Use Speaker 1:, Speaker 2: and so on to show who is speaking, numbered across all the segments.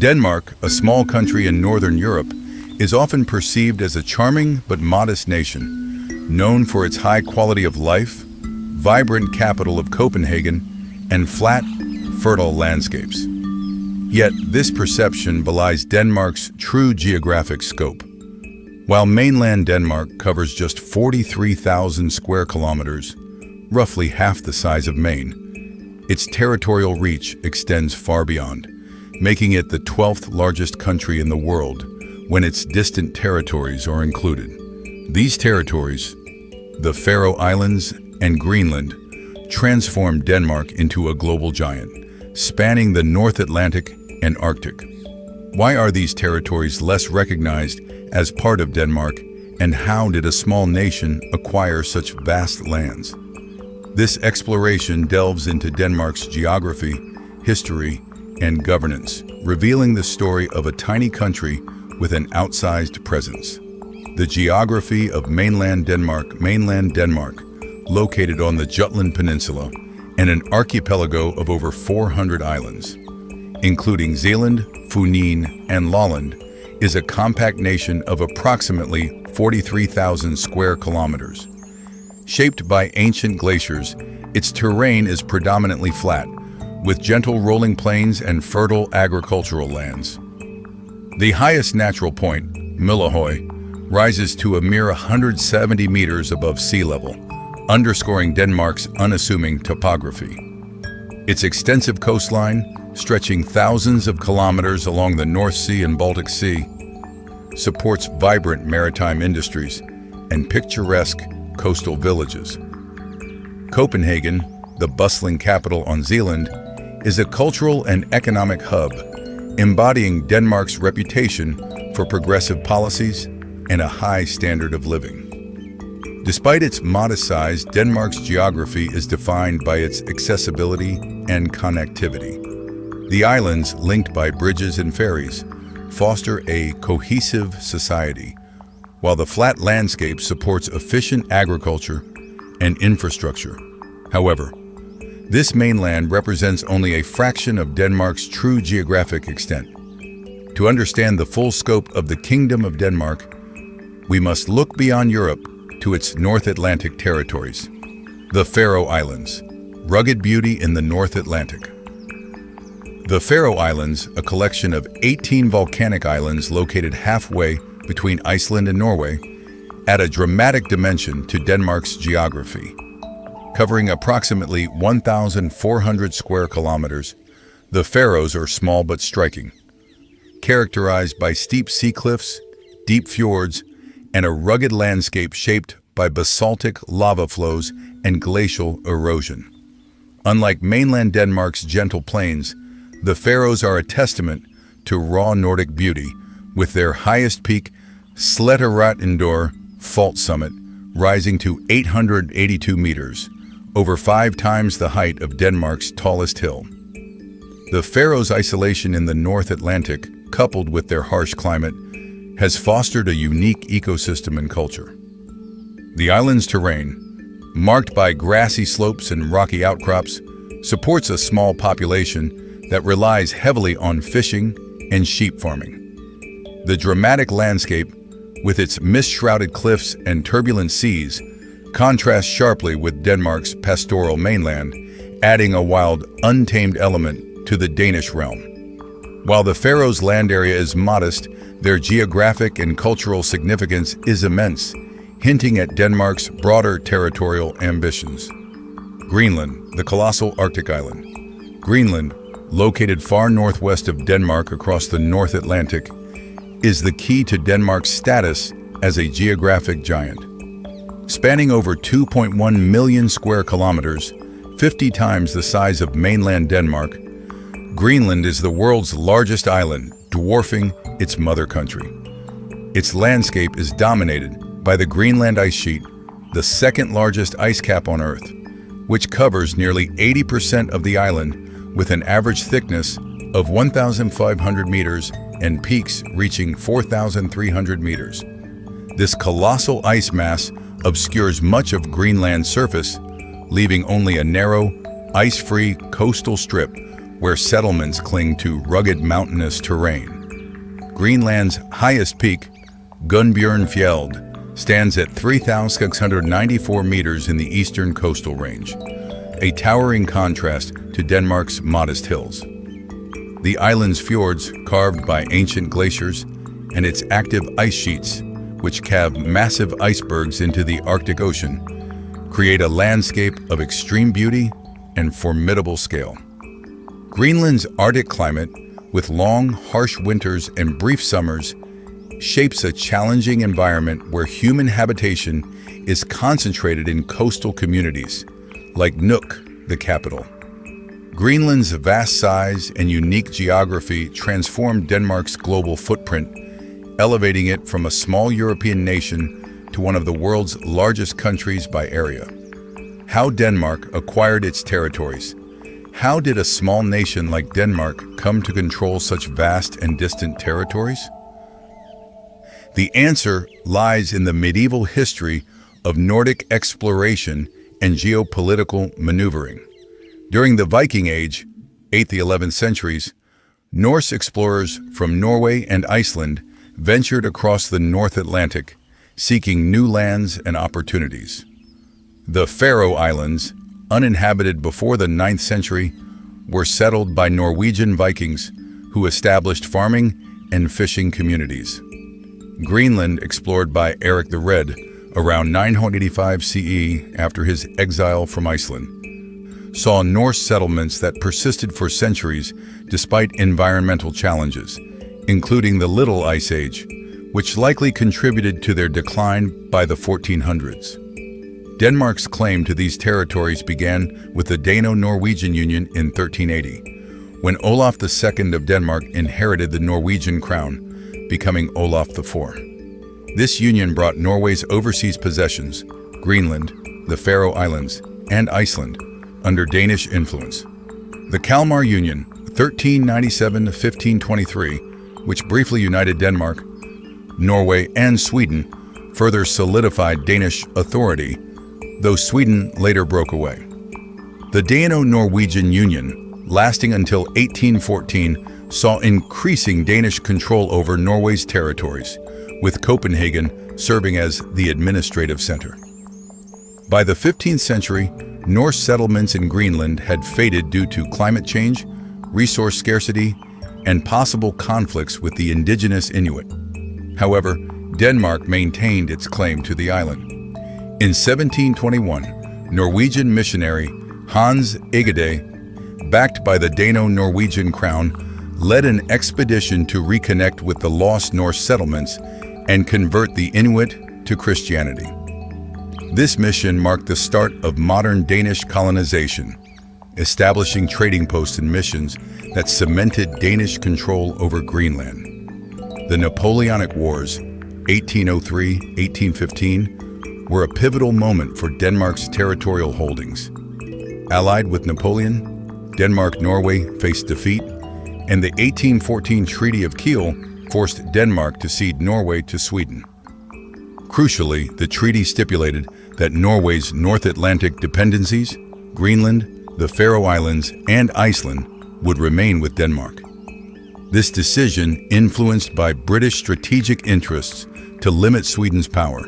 Speaker 1: Denmark, a small country in northern Europe, is often perceived as a charming but modest nation, known for its high quality of life, vibrant capital of Copenhagen, and flat, fertile landscapes. Yet this perception belies Denmark's true geographic scope. While mainland Denmark covers just 43,000 square kilometers, roughly half the size of Maine, its territorial reach extends far beyond, making it the 12th largest country in the world when its distant territories are included. These territories, the Faroe Islands and Greenland, transformed Denmark into a global giant, spanning the North Atlantic and Arctic. Why are these territories less recognized as part of Denmark, and how did a small nation acquire such vast lands? This exploration delves into Denmark's geography, history, and governance, revealing the story of a tiny country with an outsized presence. The geography of mainland Denmark, located on the Jutland Peninsula and an archipelago of over 400 islands, including Zealand, Funen, and Lolland, is a compact nation of approximately 43,000 square kilometers. Shaped by ancient glaciers, its terrain is predominantly flat, with gentle rolling plains and fertile agricultural lands. The highest natural point, Møllehøj, rises to a mere 170 meters above sea level, underscoring Denmark's unassuming topography. Its extensive coastline, stretching thousands of kilometers along the North Sea and Baltic Sea, supports vibrant maritime industries and picturesque coastal villages. Copenhagen, the bustling capital on Zealand, is a cultural and economic hub, embodying Denmark's reputation for progressive policies and a high standard of living. Despite its modest size, Denmark's geography is defined by its accessibility and connectivity. The islands, linked by bridges and ferries, foster a cohesive society, while the flat landscape supports efficient agriculture and infrastructure. However, this mainland represents only a fraction of Denmark's true geographic extent. To understand the full scope of the Kingdom of Denmark, we must look beyond Europe to its North Atlantic territories. The Faroe Islands, rugged beauty in the North Atlantic. The Faroe Islands, a collection of 18 volcanic islands located halfway between Iceland and Norway, add a dramatic dimension to Denmark's geography. Covering approximately 1,400 square kilometers, the Faroes are small but striking, characterized by steep sea cliffs, deep fjords, and a rugged landscape shaped by basaltic lava flows and glacial erosion. Unlike mainland Denmark's gentle plains, the Faroes are a testament to raw Nordic beauty, with their highest peak, Sletteratindor fault summit, rising to 882 meters, over 5 times the height of Denmark's tallest hill. The Faroes' isolation in the North Atlantic, coupled with their harsh climate, has fostered a unique ecosystem and culture. The island's terrain, marked by grassy slopes and rocky outcrops, supports a small population that relies heavily on fishing and sheep farming. The dramatic landscape, with its mist-shrouded cliffs and turbulent seas, contrasts sharply with Denmark's pastoral mainland, adding a wild, untamed element to the Danish realm. While the Faroes' land area is modest, their geographic and cultural significance is immense, hinting at Denmark's broader territorial ambitions. Greenland, the colossal Arctic island. Greenland, located far northwest of Denmark across the North Atlantic, is the key to Denmark's status as a geographic giant. Spanning over 2.1 million square kilometers, 50 times the size of mainland Denmark, Greenland is the world's largest island, dwarfing its mother country. Its landscape is dominated by the Greenland ice sheet, the second largest ice cap on Earth, which covers nearly 80% of the island with an average thickness of 1,500 meters and peaks reaching 4,300 meters. This colossal ice mass obscures much of Greenland's surface, leaving only a narrow, ice-free coastal strip where settlements cling to rugged mountainous terrain. Greenland's highest peak, Gunnbjørnfjeld, stands at 3,694 meters in the eastern coastal range, a towering contrast to Denmark's modest hills. The island's fjords, carved by ancient glaciers, and its active ice sheets, which calve massive icebergs into the Arctic Ocean, create a landscape of extreme beauty and formidable scale. Greenland's Arctic climate, with long, harsh winters and brief summers, shapes a challenging environment where human habitation is concentrated in coastal communities, like Nuuk, the capital. Greenland's vast size and unique geography transformed Denmark's global footprint, elevating it from a small European nation to one of the world's largest countries by area. How Denmark acquired its territories. How did a small nation like Denmark come to control such vast and distant territories? The answer lies in the medieval history of Nordic exploration and geopolitical maneuvering. During the Viking Age, 8th to 11th centuries, Norse explorers from Norway and Iceland ventured across the North Atlantic, seeking new lands and opportunities. The Faroe Islands, uninhabited before the 9th century, were settled by Norwegian Vikings who established farming and fishing communities. Greenland, explored by Eric the Red around 985 CE after his exile from Iceland, saw Norse settlements that persisted for centuries despite environmental challenges, including the Little Ice Age, which likely contributed to their decline by the 1400s. Denmark's claim to these territories began with the Dano-Norwegian Union in 1380, when Olaf II of Denmark inherited the Norwegian crown, becoming Olaf IV. This union brought Norway's overseas possessions, Greenland, the Faroe Islands, and Iceland, under Danish influence. The Kalmar Union, 1397 to 1523, which briefly united Denmark, Norway, and Sweden, further solidified Danish authority, though Sweden later broke away. The Dano-Norwegian Union, lasting until 1814, saw increasing Danish control over Norway's territories, with Copenhagen serving as the administrative center. By the 15th century, Norse settlements in Greenland had faded due to climate change, resource scarcity, and possible conflicts with the indigenous Inuit. However, Denmark maintained its claim to the island. In 1721, Norwegian missionary Hans Egede, backed by the Dano-Norwegian crown, led an expedition to reconnect with the lost Norse settlements and convert the Inuit to Christianity. This mission marked the start of modern Danish colonization, establishing trading posts and missions that cemented Danish control over Greenland. The Napoleonic Wars, 1803-1815, were a pivotal moment for Denmark's territorial holdings. Allied with Napoleon, Denmark-Norway faced defeat, and the 1814 Treaty of Kiel forced Denmark to cede Norway to Sweden. Crucially, the treaty stipulated that Norway's North Atlantic dependencies, Greenland, the Faroe Islands, and Iceland, would remain with Denmark. This decision, influenced by British strategic interests to limit Sweden's power,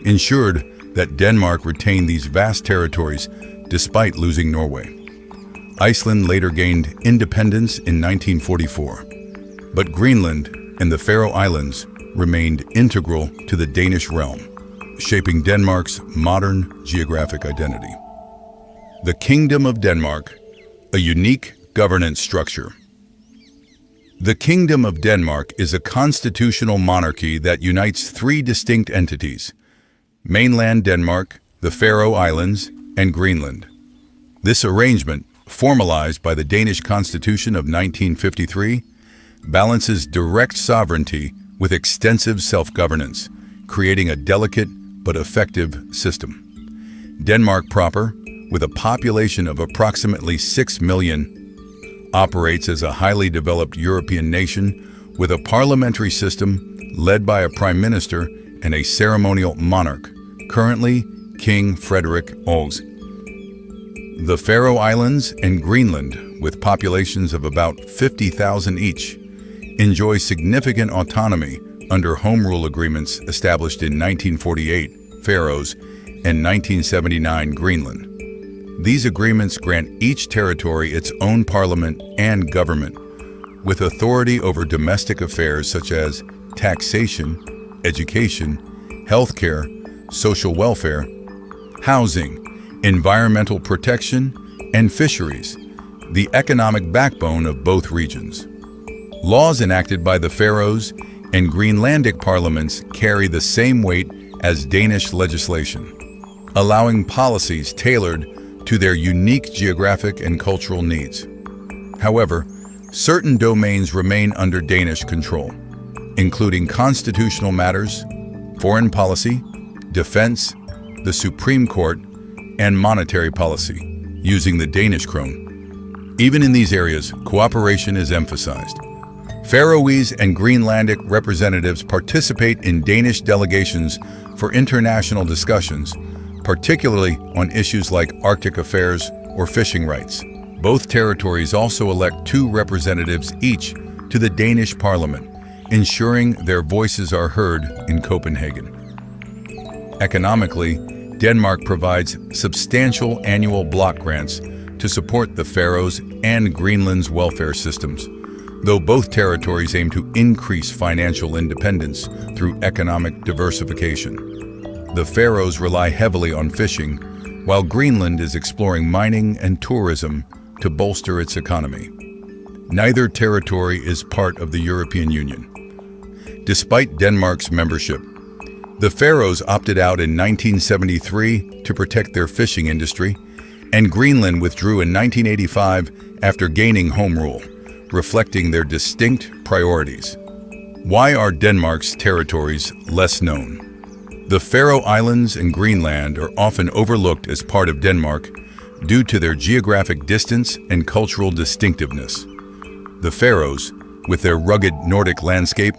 Speaker 1: ensured that Denmark retained these vast territories despite losing Norway. Iceland later gained independence in 1944, but Greenland and the Faroe Islands remained integral to the Danish realm, shaping Denmark's modern geographic identity. The Kingdom of Denmark, a unique governance structure. The Kingdom of Denmark is a constitutional monarchy that unites three distinct entities: mainland Denmark, the Faroe Islands, and Greenland. This arrangement, formalized by the Danish Constitution of 1953, balances direct sovereignty with extensive self-governance, creating a delicate but effective system. Denmark proper, with a population of approximately 6 million, operates as a highly developed European nation with a parliamentary system led by a prime minister and a ceremonial monarch, currently King Frederik Olsen. The Faroe Islands and Greenland, with populations of about 50,000 each, enjoy significant autonomy under Home Rule agreements established in 1948, Faroes, and 1979, Greenland. These agreements grant each territory its own parliament and government, with authority over domestic affairs such as taxation, education, healthcare, social welfare, housing, environmental protection, and fisheries, the economic backbone of both regions. Laws enacted by the Faroes and Greenlandic parliaments carry the same weight as Danish legislation, allowing policies tailored to their unique geographic and cultural needs. However, certain domains remain under Danish control, including constitutional matters, foreign policy, defense, the Supreme Court, and monetary policy, using the Danish krone. Even in these areas, cooperation is emphasized. Faroese and Greenlandic representatives participate in Danish delegations for international discussions, particularly on issues like Arctic affairs or fishing rights. Both territories also elect 2 representatives each to the Danish parliament, ensuring their voices are heard in Copenhagen. Economically, Denmark provides substantial annual block grants to support the Faroes and Greenland's welfare systems, though both territories aim to increase financial independence through economic diversification. The Faroes rely heavily on fishing, while Greenland is exploring mining and tourism to bolster its economy. Neither territory is part of the European Union. Despite Denmark's membership, the Faroes opted out in 1973 to protect their fishing industry, and Greenland withdrew in 1985 after gaining home rule, reflecting their distinct priorities. Why are Denmark's territories less known? The Faroe Islands and Greenland are often overlooked as part of Denmark due to their geographic distance and cultural distinctiveness. The Faroes, with their rugged Nordic landscape,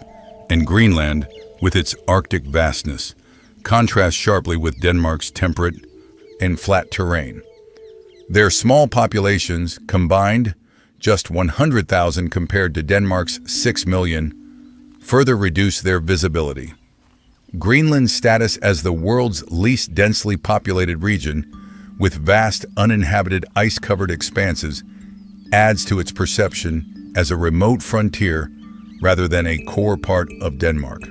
Speaker 1: and Greenland, with its Arctic vastness, contrast sharply with Denmark's temperate and flat terrain. Their small populations, combined just 100,000 compared to Denmark's 6 million, further reduce their visibility. Greenland's status as the world's least densely populated region, with vast uninhabited ice-covered expanses, adds to its perception as a remote frontier rather than a core part of Denmark.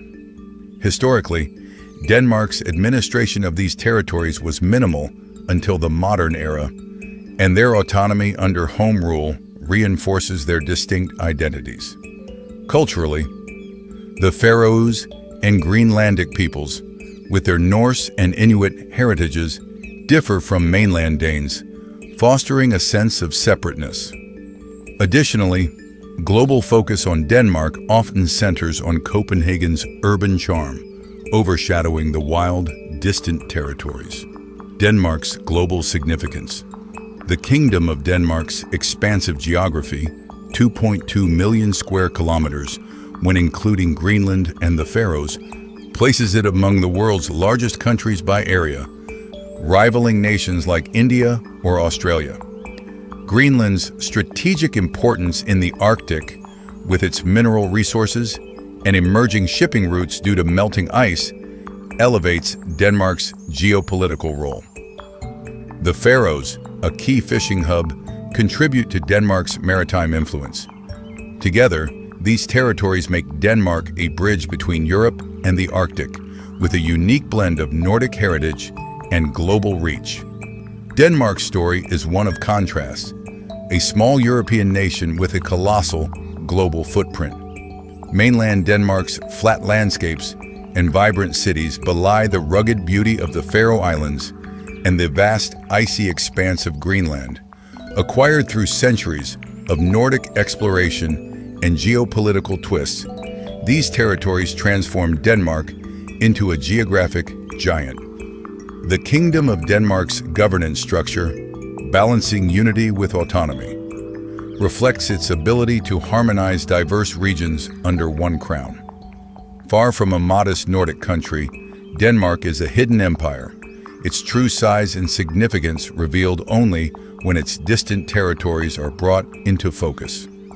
Speaker 1: Historically, Denmark's administration of these territories was minimal until the modern era, and their autonomy under home rule reinforces their distinct identities. Culturally, the Faroes and Greenlandic peoples, with their Norse and Inuit heritages, differ from mainland Danes, fostering a sense of separateness. Additionally, global focus on Denmark often centers on Copenhagen's urban charm, overshadowing the wild, distant territories. Denmark's global significance. The Kingdom of Denmark's expansive geography, 2.2 million square kilometers, when including Greenland and the Faroes, places it among the world's largest countries by area, rivaling nations like India or Australia. Greenland's strategic importance in the Arctic, with its mineral resources and emerging shipping routes due to melting ice, elevates Denmark's geopolitical role. The Faroes, a key fishing hub, contribute to Denmark's maritime influence. Together, these territories make Denmark a bridge between Europe and the Arctic, with a unique blend of Nordic heritage and global reach. Denmark's story is one of contrasts, a small European nation with a colossal global footprint. Mainland Denmark's flat landscapes and vibrant cities belie the rugged beauty of the Faroe Islands and the vast icy expanse of Greenland, acquired through centuries of Nordic exploration and geopolitical twists. These territories transformed Denmark into a geographic giant. The Kingdom of Denmark's governance structure, balancing unity with autonomy, reflects its ability to harmonize diverse regions under one crown. Far from a modest Nordic country, Denmark is a hidden empire, its true size and significance revealed only when its distant territories are brought into focus.